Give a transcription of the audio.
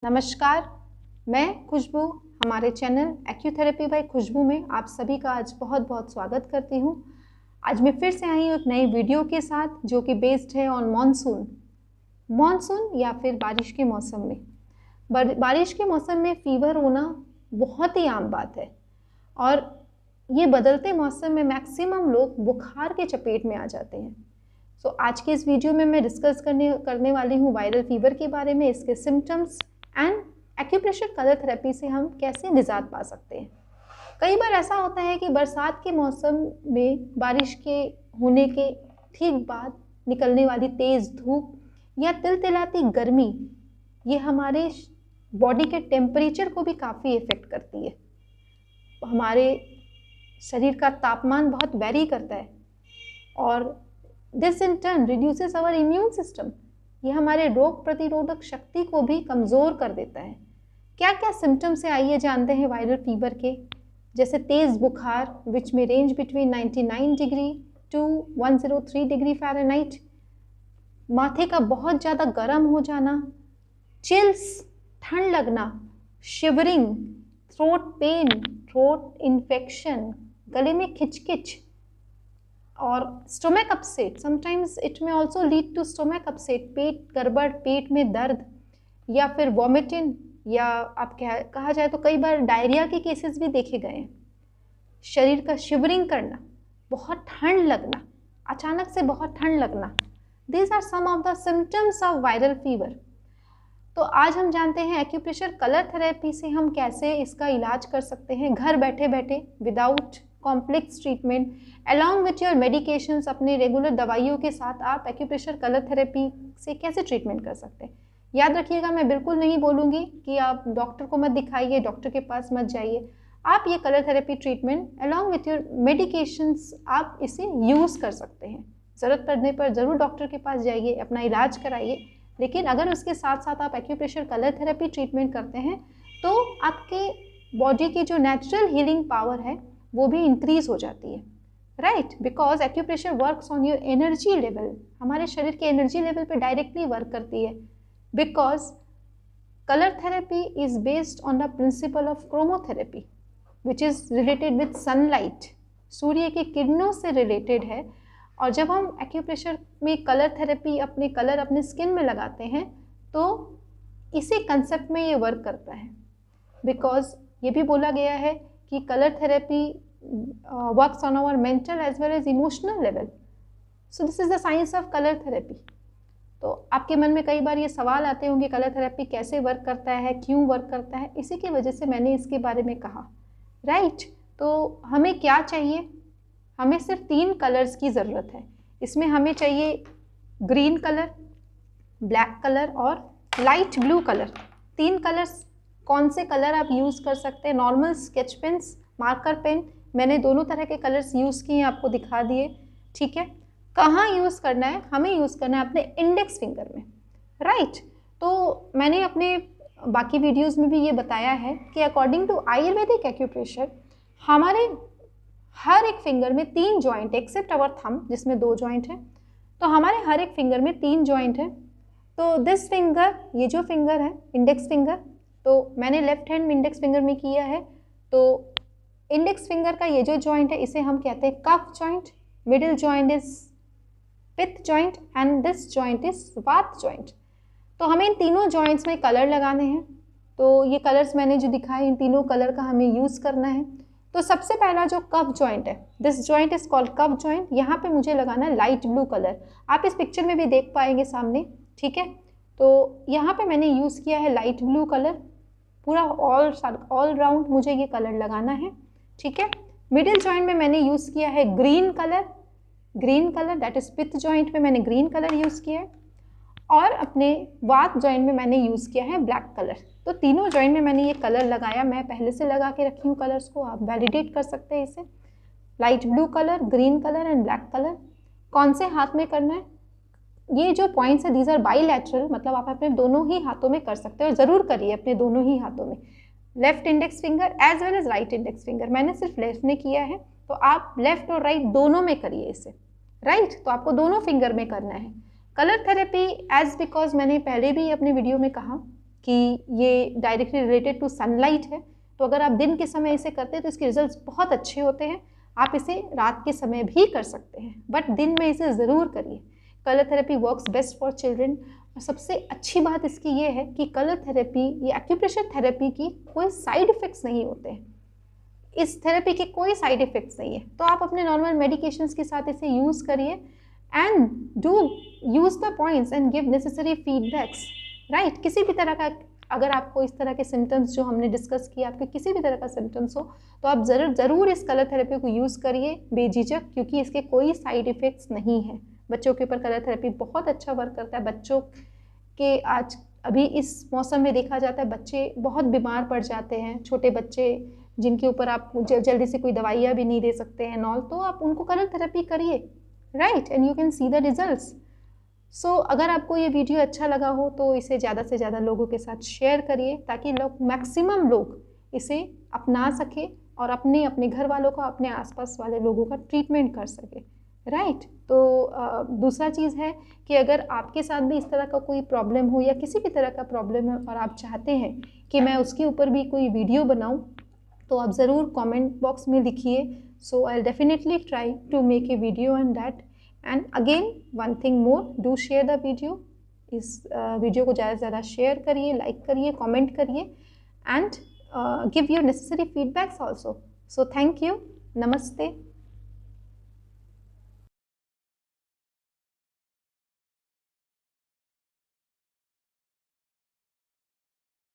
नमस्कार, मैं खुशबू हमारे चैनल एक्यूथेरेपी बाय खुशबू में आप सभी का आज बहुत बहुत स्वागत करती हूँ। आज मैं फिर से आई हूँ एक नई वीडियो के साथ जो कि बेस्ड है ऑन मानसून या फिर बारिश के मौसम में। बारिश के मौसम में फीवर होना बहुत ही आम बात है और ये बदलते मौसम में मैक्सिमम लोग बुखार के चपेट में आ जाते हैं। आज के इस वीडियो में मैं डिस्कस करने वाली हूँ वायरल फीवर के बारे में, इसके symptoms and acupressure colour therapy से हम कैसे निजात पा सकते हैं। कई बार ऐसा होता है कि बरसात के मौसम में बारिश के होने के ठीक बाद निकलने वाली तेज़ धूप या तिलतिलाती गर्मी ये हमारे बॉडी के टेम्परेचर को भी काफ़ी इफ़ेक्ट करती है। हमारे शरीर का तापमान बहुत वेरी करता है और this in turn reduces our immune system. ये हमारे रोग प्रतिरोधक शक्ति को भी कमज़ोर कर देता है। क्या क्या सिम्टम्स है आइए जानते हैं वायरल फीवर के। जैसे तेज़ बुखार विच में range between 99 degree to 103 degree Fahrenheit, माथे का बहुत ज़्यादा गर्म हो जाना, चिल्स, ठंड लगना, shivering, throat pain, throat infection, गले में खिचखिच और stomach upset. Sometimes it may also lead to stomach upset, पेट गड़बड़, पेट में दर्द या फिर वॉमिटिंग, या आप कहा जाए तो कई बार डायरिया के केसेस भी देखे गए हैं। शरीर का शिवरिंग करना, बहुत ठंड लगना, अचानक से बहुत ठंड लगना, these are some of the symptoms of viral fever. तो आज हम जानते हैं एक्यूप्रेशर कलर थेरेपी से हम कैसे इसका इलाज कर सकते हैं घर बैठे बैठे without complex treatment, along with your medications. अपने रेगुलर दवाइयों के साथ आप एक्यूप्रेशर कलर थेरेपी से कैसे ट्रीटमेंट कर सकते हैं। याद रखिएगा, मैं बिल्कुल नहीं बोलूँगी कि आप डॉक्टर को मत दिखाइए, डॉक्टर के पास मत जाइए। आप ये colour therapy treatment along with your medications आप इसे यूज़ कर सकते हैं। ज़रूरत पड़ने पर ज़रूर डॉक्टर के पास जाइए, अपना इलाज कराइए, लेकिन अगर उसके साथ साथ आप एक्यूप्रेशर कलर थेरेपी ट्रीटमेंट करते हैं तो आपके बॉडी की जो नेचुरल हीलिंग पावर है वो भी इंक्रीज हो जाती है, right. Because acupressure works on your energy level, हमारे शरीर के एनर्जी लेवल पे डायरेक्टली वर्क करती है। Because colour therapy is based on the principle of chromotherapy which is related with sunlight, सूर्य की किरणों से रिलेटेड है। और जब हम एक्यूप्रेशर में कलर थेरेपी अपने स्किन में लगाते हैं तो इसी कंसेप्ट में ये वर्क करता है। बिकॉज ये भी बोला गया है कि colour therapy works on our mental as well as emotional level. So this is the science of colour therapy. तो आपके मन में कई बार ये सवाल आते होंगे कलर थेरेपी कैसे वर्क करता है, क्यों वर्क करता है। इसी की वजह से मैंने इसके बारे में कहा, राइट। तो हमें क्या चाहिए, हमें सिर्फ 3 कलर्स की ज़रूरत है। इसमें हमें चाहिए ग्रीन कलर, ब्लैक कलर और लाइट ब्लू कलर। 3 कलर्स। कौन से कलर आप यूज़ कर सकते हैं? Normal sketch pens, marker pen, मैंने दोनों तरह के कलर्स यूज़ किए हैं, आपको दिखा दिए, ठीक है। कहाँ यूज़ करना है? हमें यूज़ करना है अपने इंडेक्स फिंगर में, राइट। तो मैंने अपने बाकी वीडियोस में भी ये बताया है कि अकॉर्डिंग टू आयुर्वेदिक एक्यूप्रेशर हमारे हर एक फिंगर में 3 जॉइंट, एक्सेप्ट आवर थंब जिसमें 2 जॉइंट है, तो हमारे हर एक फिंगर में 3 जॉइंट है। तो दिस फिंगर, ये जो फिंगर है इंडेक्स फिंगर, तो मैंने लेफ्ट हैंड में इंडेक्स फिंगर में किया है। तो इंडेक्स फिंगर का ये जो जॉइंट है इसे हम कहते हैं कफ जॉइंट, मिडिल जॉइंट इज पित्त joint and this joint is वात जॉइंट। तो हमें इन तीनों जॉइंट्स में कलर लगाने हैं। तो ये कलर्स मैंने जो दिखाए, इन तीनों कलर का हमें यूज़ करना है। तो सबसे पहला जो कफ जॉइंट है, this joint is called cuff joint. यहाँ पे मुझे लगाना है लाइट ब्लू कलर, आप इस पिक्चर में भी देख पाएंगे सामने, ठीक है। तो यहाँ पे मैंने यूज़ किया है लाइट ब्लू कलर, पूरा ऑल राउंड मुझे ये कलर लगाना है, ठीक है। मिडिल जॉइंट में मैंने यूज़ किया है ग्रीन कलर दैट इज पित्त जॉइंट में मैंने ग्रीन कलर यूज़ किया है, और अपने वात जॉइंट में मैंने यूज़ किया है ब्लैक कलर। तो तीनों जॉइंट में मैंने ये कलर लगाया, मैं पहले से लगा के रखी हूँ कलर्स को, आप वैलिडेट कर सकते हैं इसे। Light blue colour, green colour and black colour. कौन से हाथ में करना है? ये जो पॉइंट्स है दीज आर बाईलैटरल, मतलब आप अपने दोनों ही हाथों में कर सकते हो, और ज़रूर करिए अपने दोनों ही हाथों में, left index finger as well as right index finger. मैंने सिर्फ लेफ्ट में किया है, तो आप लेफ्ट और राइट दोनों में करिए इसे, राइट। तो आपको दोनों फिंगर में करना है कलर थेरेपी। एज बिकॉज मैंने पहले भी अपने वीडियो में कहा कि ये डायरेक्टली रिलेटेड टू सनलाइट है, तो अगर आप दिन के समय इसे करते हैं तो इसके रिजल्ट्स बहुत अच्छे होते हैं। आप इसे रात के समय भी कर सकते हैं, बट दिन में इसे ज़रूर करिए। Colour therapy works best for children. और सबसे अच्छी बात इसकी ये है कि कलर थेरेपी या एक्यूप्रेशर थेरेपी की कोई साइड इफ़ेक्ट्स नहीं होते हैं। इस थेरेपी के कोई साइड इफ़ेक्ट्स नहीं है, तो आप अपने नॉर्मल मेडिकेशंस के साथ इसे यूज़ करिए and do use the points and give necessary feedbacks, right. किसी भी तरह का अगर आपको इस तरह के सिम्टम्स जो हमने डिस्कस किया, आपके किसी भी तरह का सिम्टम्स हो, तो आप ज़रूर इस कलर थेरेपी को यूज़ करिए बेझिझक, क्योंकि इसके कोई साइड इफ़ेक्ट्स नहीं है। बच्चों के ऊपर कलर थेरेपी बहुत अच्छा वर्क करता है। बच्चों के आज अभी इस मौसम में देखा जाता है बच्चे बहुत बीमार पड़ जाते हैं, छोटे बच्चे जिनके ऊपर आप जल्दी से कोई दवाइयाँ भी नहीं दे सकते हैं नॉल, तो आप उनको कलर थेरेपी करिए, right, and you can see the results. So अगर आपको ये वीडियो अच्छा लगा हो तो इसे ज़्यादा से ज़्यादा लोगों के साथ शेयर करिए, ताकि मैक्सिमम लोग इसे अपना सके और अपने घर वालों का, अपने आसपास वाले लोगों का ट्रीटमेंट कर सके, राइट। तो दूसरा चीज़ है कि अगर आपके साथ भी इस तरह का कोई प्रॉब्लम हो या किसी भी तरह का प्रॉब्लम है और आप चाहते हैं कि मैं उसके ऊपर भी कोई वीडियो बनाऊं, तो आप ज़रूर कमेंट बॉक्स में लिखिए। So I definitely try to make a video on that. And again one thing more, do share the video. इस वीडियो को ज़्यादा से ज़्यादा शेयर करिए, लाइक करिए, कमेंट करिए and give your necessary feedbacks also. So thank you, नमस्ते।